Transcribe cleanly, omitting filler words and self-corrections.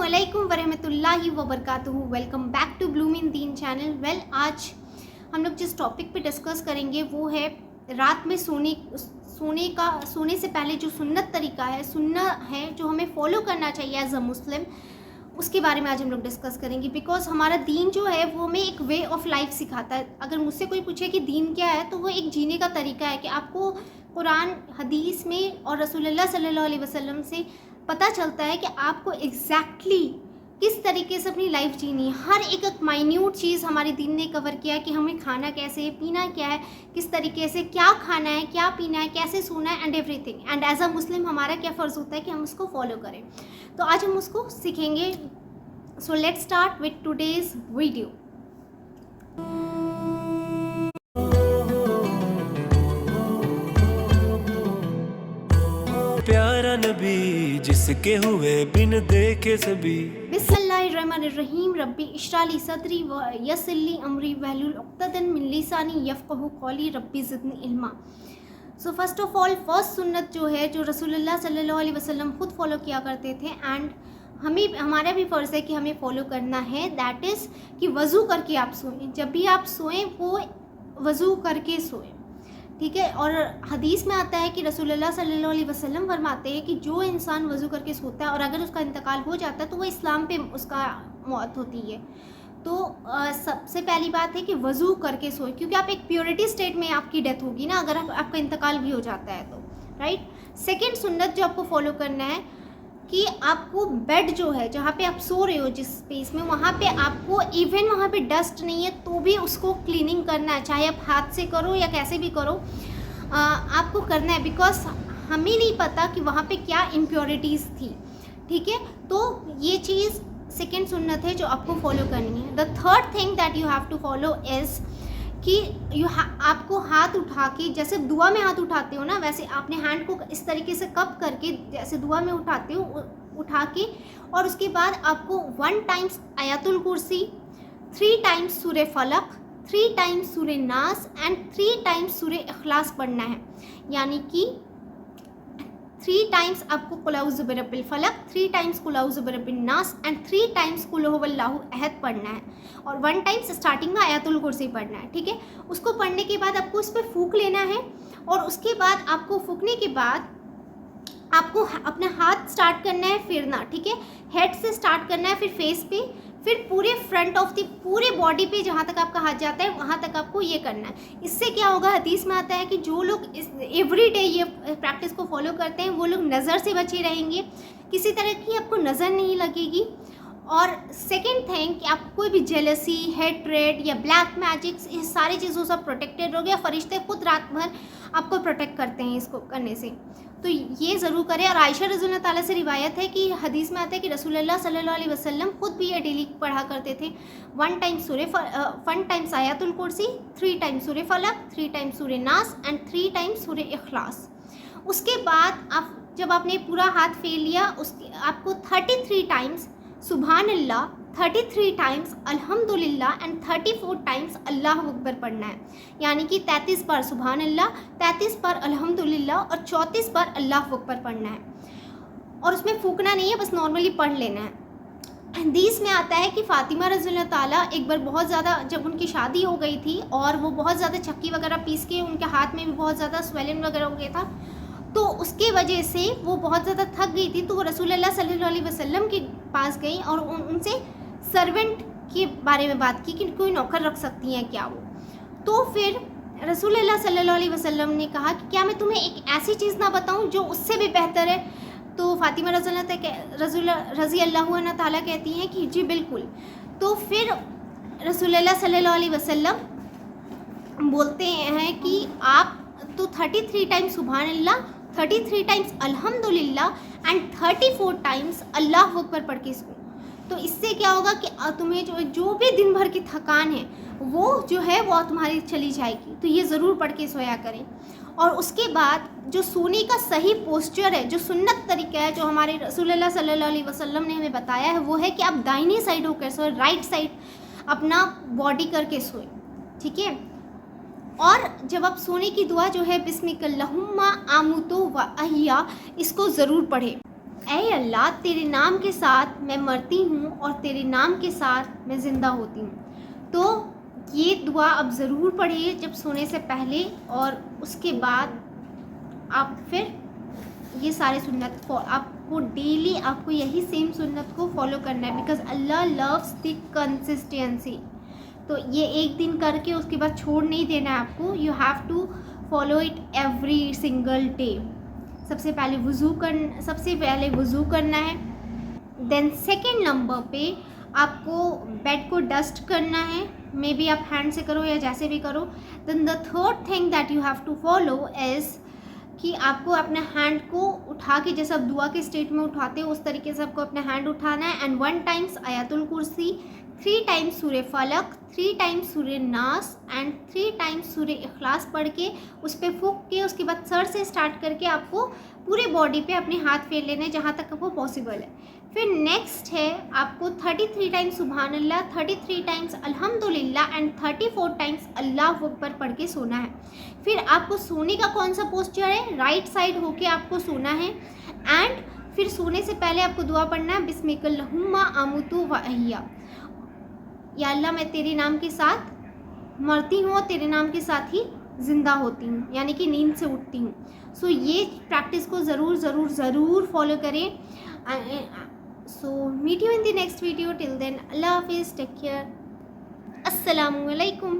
अस्सलामुअलैकुम वरहमतुल्लाहि वबरकातुहू। Welcome back to blooming Deen channel. आज हम लोग जिस टॉपिक पे डिस्कस करेंगे वो है रात में सोने से पहले जो सुन्नत तरीका है, सुन्ना है जो हमें फॉलो करना चाहिए एज अ मुस्लिम, उसके बारे में आज हम लोग डिस्कस करेंगे। बिकॉज हमारा दीन जो है वो हमें एक वे ऑफ लाइफ सिखाता है। अगर मुझसे कोई पूछे कि दीन क्या है तो वो एक जीने का तरीका है कि आपको कुरान हदीस में और रसूलुल्लाह सल्लल्लाहु अलैहि वसल्लम से पता चलता है कि आपको एग्जैक्टली किस तरीके से अपनी लाइफ जीनी है। हर एक माइन्यूट चीज़ हमारे दीन ने कवर किया है कि हमें खाना कैसे है, पीना क्या है, किस तरीके से क्या खाना है, क्या पीना है, कैसे सोना है, and everything. And as a Muslim हमारा क्या फ़र्ज़ होता है कि हम उसको फॉलो करें। तो आज हम उसको सीखेंगे। So let's start with today's video. प्यारा नबी जिसके हुए बिन देखे सभी। बिस्मिल्लाहिर्रहमानिर्रहीम। रब्बी इश्रा ली सदरी व यस्सिर ली अमरी वहलुल उक़्दतन मिन लिसानी यफ़क़हू क़ौली रब्बी ज़िदनी इल्मा। So first of all first सुन्नत जो है जो रसूलुल्लाह सल्लल्लाहु अलैहि वसल्लम खुद फॉलो किया करते थे एंड हमारा भी फ़र्ज़ है कि हमें फॉलो करना है, दैट इज़ कि वज़ू करके आप सोएं। जब भी आप सोएं वो वज़ू करके सोएं, ठीक है। और हदीस में आता है कि रसूलुल्लाह सल्लल्लाहु अलैहि वसल्लम फरमाते हैं कि जो इंसान वज़ू करके सोता है और अगर उसका इंतकाल हो जाता है तो वो इस्लाम पे उसका मौत होती है। तो सबसे पहली बात है कि वज़ू करके सोए, क्योंकि आप एक प्योरिटी स्टेट में आपकी डेथ होगी ना अगर आपका इंतकाल भी हो जाता है तो, राइट। सेकेंड सुन्नत जो आपको फॉलो करना है कि आपको बेड जो है जहाँ पे आप सो रहे हो जिस स्पेस में, वहाँ पे आपको इवन वहाँ पे डस्ट नहीं है तो भी उसको क्लीनिंग करना है, चाहे आप हाथ से करो या कैसे भी करो, आपको करना है। बिकॉज हमें नहीं पता कि वहाँ पे क्या इम्प्योरिटीज़ थी, ठीक है। तो ये चीज़ सेकेंड सुन्नत है जो आपको फॉलो करनी है। The third thing that you have to follow is कि आपको हाथ उठा के, जैसे दुआ में हाथ उठाते हो ना, वैसे आपने हैंड को इस तरीके से कप करके जैसे दुआ में उठाते हो उठा के, और उसके बाद आपको 1 टाइम्स आयतुल कुर्सी, 3 टाइम्स सूरे फलक, 3 टाइम्स सूरे नास एंड 3 टाइम्स सूरे इखलास पढ़ना है। यानी कि 3 टाइम्स आपको कुल औज़ु बिरब्बिल फलक, 3 टाइम्स कुल औज़ु बिरब्बिन नास एंड 3 टाइम्स कुल हुवल्लाहु अहद पढ़ना है, और 1 टाइम्स स्टार्टिंग में आयतुल कुर्सी पढ़ना है, ठीक है। उसको पढ़ने के बाद आपको उस पर फूंक लेना है, और उसके बाद आपको फूंकने के बाद आपको अपना हाथ स्टार्ट करना है फिरना, ठीक है। हेड से स्टार्ट करना है, फिर फेस पे, फिर पूरे फ्रंट ऑफ द पूरे बॉडी पे जहाँ तक आपका हाथ जाता है वहाँ तक आपको ये करना है। इससे क्या होगा, हदीस में आता है कि जो लोग एवरी डे ये प्रैक्टिस को फॉलो करते हैं वो लोग नज़र से बचे रहेंगे, किसी तरह की आपको नज़र नहीं लगेगी। और सेकेंड थिंग कि आपको कोई भी जेलसी, हेट्रेड या ब्लैक मैजिक्स, इस सारी चीज़ों से प्रोटेक्टेड हो गया। फरिश्ते खुद रात भर आपको प्रोटेक्ट करते हैं इसको करने से, तो ये ज़रूर करें। और आयशा रज़ियल्लाहु ताला से रिवायत है कि हदीस में आता है कि रसूलुल्लाह सल्लल्लाहु अलैहि वसल्लम खुद भी ये डेली पढ़ा करते थे। 1 टाइम्स आयतुल कुर्सी, 3 टाइम्स सूरे फलक, 3 टाइम्स सूरे नास एंड 3 टाइम्स सूरे इखलास। उसके बाद आप जब आपने पूरा हाथ फेर लिया, उसके आपको 33 टाइम्स सुभान अल्लाह, 33 टाइम्स अल्हम्दुलिल्लाह एंड 34 टाइम्स अल्लाह अकबर पढ़ना है। यानी कि 33 बार सुभान अल्लाह, 33 बार अल्हम्दुलिल्लाह और 34 बार अल्लाह अकबर पढ़ना है। और उसमें फूकना नहीं है, बस नॉर्मली पढ़ लेना है। हदीस में आता है कि फ़ातिमा रज़ियल्लाहु ताला एक बार बहुत ज़्यादा, जब उनकी शादी हो गई थी और वो बहुत ज़्यादा चक्की वगैरह पीस के, उनके हाथ में भी बहुत ज़्यादा स्वेलिंग वगैरह हो गया था, तो उसके वजह से वो बहुत ज़्यादा थक गई थी। तो वो रसूलुल्लाह सल्लल्लाहु अलैहि वसल्लम के पास गई और उनसे सर्वेंट के बारे में बात की कि कोई नौकर रख सकती हैं क्या वो। तो फिर रसूलुल्लाह सल्लल्लाहु अलैहि वसल्लम ने कहा कि क्या मैं तुम्हें एक ऐसी चीज़ ना बताऊं जो उससे भी बेहतर है। तो फ़ातिमा रज़ी अल्लाहु ताला कहती हैं कि जी बिल्कुल। तो फिर रसूलुल्लाह सल्लल्लाहु अलैहि वसल्लम बोलते हैं कि आप तो 33 टाइम्स सुभान अल्लाह, 33 टाइम्स अल्हम्दुलिल्लाह एंड 34 टाइम्स अल्लाह अकबर पढ़ के सो। तो इससे क्या होगा कि तुम्हें जो भी दिन भर की थकान है वो जो है वो तुम्हारी चली जाएगी। तो ये ज़रूर पढ़ के सोया करें। और उसके बाद जो सोने का सही पोस्चर है, जो सुन्नत तरीका है जो हमारे रसूलुल्लाह सल्लल्लाहु अलैहि वसल्लम ने हमें बताया है, वो है कि आप दाहिनी साइड होकर सोए, राइट साइड अपना बॉडी करके सोए, ठीक है। और जब आप सोने की दुआ जो है बिस्मिकल्लाहुम्मा आमुतु व अहिया, इसको ज़रूर पढ़ें। ऐ अल्लाह तेरे नाम के साथ मैं मरती हूँ और तेरे नाम के साथ मैं ज़िंदा होती हूँ। तो ये दुआ आप ज़रूर पढ़िए जब सोने से पहले, और उसके बाद आप फिर ये सारे सुन्नत आपको डेली आपको यही सेम सुन्नत को फॉलो करना है, because Allah loves the consistency. तो ये एक दिन करके उसके बाद छोड़ नहीं देना है आपको, you have to follow it every single day. सबसे पहले वज़ू करना है। देन सेकेंड नंबर पे आपको बेड को डस्ट करना है, मे बी आप हैंड से करो या जैसे भी करो। Then the third thing that you have to follow is कि आपको अपने हैंड को उठा के, जैसे आप दुआ के स्टेट में उठाते हो उस तरीके से आपको अपने हैंड उठाना है। एंड 1 टाइम्स आयतुल कुर्सी, 3 टाइम्स सूर्य फलक, 3 टाइम्स सूर्य नास एंड 3 टाइम्स सूर्य इखलास पढ़ के उस पर फूंक के उसके बाद सर से स्टार्ट करके आपको पूरे बॉडी पे अपने हाथ फेर लेने जहाँ तक वो पॉसिबल है। फिर नेक्स्ट है आपको 33 टाइम्स सुभान अल्लाह, 33 टाइम्स अल्हम्दुलिल्लाह एंड 34 टाइम्स अल्लाह अकबर पढ़ के सोना है। फिर आपको सोने का कौन सा पोस्चर है, राइट साइड होके आपको सोना है। एंड फिर सोने से पहले आपको दुआ पढ़ना है बिस्मिकल्लाहुम्मा अमूतु व अहिया, या अल्लाह मैं तेरे नाम के साथ मरती हूँ और तेरे नाम के साथ ही ज़िंदा होती हूँ, यानी कि नींद से उठती हूँ। सो ये प्रैक्टिस को ज़रूर फॉलो करें। So meet you in the next video, till then अल्लाह हाफिज़, टेक केयर, अस्सलामु अलैकुम।